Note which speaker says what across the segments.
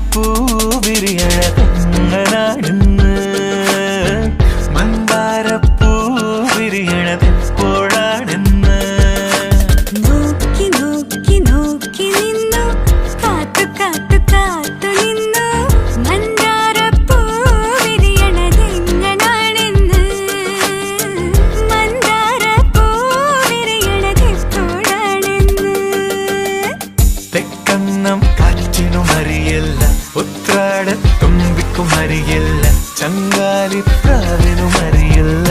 Speaker 1: മന്ദാരപ്പൂ വിരിയണതെങ്ങനാണെന്ന് മന്ദാരപ്പൂ വിരിയണതെപ്പോഴാണെന്ന്
Speaker 2: നോക്കി നോക്കി നോക്കി നിന്നു കാത്തു കാത്തു കാത്തു നിന്നു മന്ദാരപ്പൂ വിരിയണതെങ്ങനാണെന്ന് മന്ദാരപ്പൂ വിരിയണതെപ്പോഴാണെന്ന്
Speaker 1: തെക്കന്നം കാറ്റിനും അറിയില്ല ഉത്രാടത്തുമ്പിക്കും അറിയില്ല ചങ്കാലിപ്രാവിനും അറിയില്ല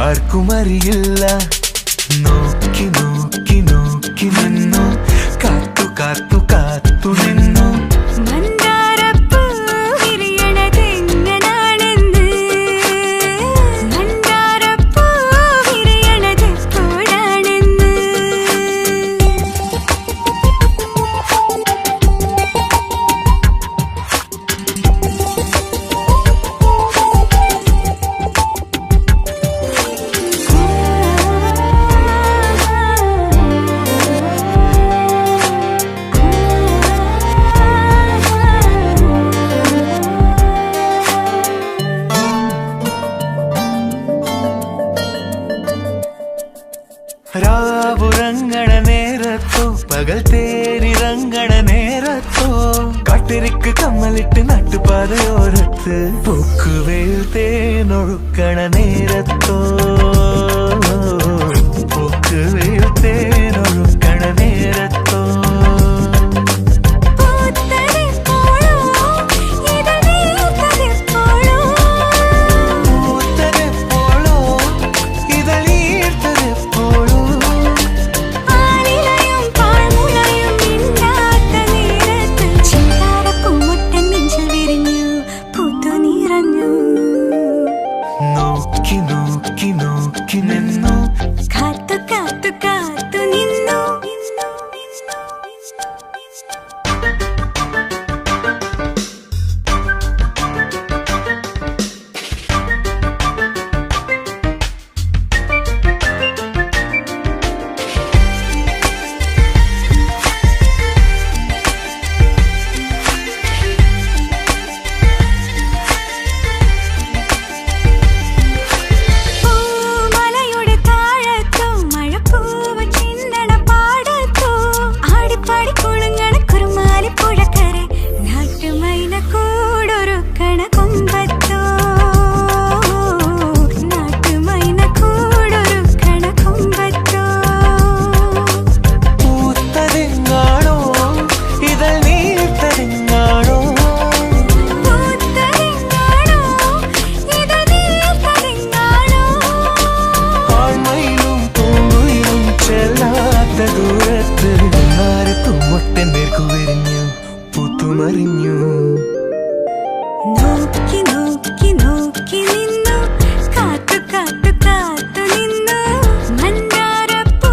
Speaker 1: ആർക്കും അറിയില്ല നോക്കി നോക്കി നോക്കി നിന്നു കാത്തു കാത്തു കാത്തു നിന്നു
Speaker 2: മന്ദാരപ്പൂ വിരിയണതെങ്ങനാണെന്ന് മന്ദാരപ്പൂ വിരിയണതെപ്പോഴാണെന്ന്
Speaker 1: രാവുറങ്ങണ നേരത്തോ പകൽ തേരിറങ്ങണ നേരത്തോ കാട്ടിരിക്ക് കമ്മലിട്ട് നട്ടുപാതയോരത്ത് പൂക്കുവേൽ തേനൊഴുക്കണ നേരത്തോ പൂക്കുവേൽ തേനൊഴുക്കണ നേരത്തോ നോക്കി നോക്കി നോക്കി നിന്നു
Speaker 2: കാത്തു കാത്തു കാത്തു നിന്നു
Speaker 1: പൂത്തുമറിഞ്ഞു
Speaker 2: നോക്കി നോക്കി നോക്കി നിന്നു കാത്തു കാത്തു കാത്തു നിന്നു മന്ദാരപ്പൂ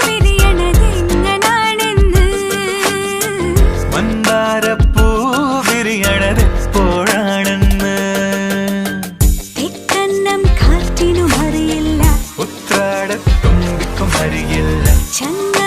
Speaker 2: വിരിയണതെങ്ങനാണെന്ന്
Speaker 1: മന്ദാരപ്പൂ വിരിയണതെപ്പോഴാണെന്ന്
Speaker 2: തെക്കന്നം കാറ്റിനും അറിയില്ല
Speaker 1: ഉത്രാടത്തുമ്പിക്കും അറിയില്ല
Speaker 2: ചങ്ങ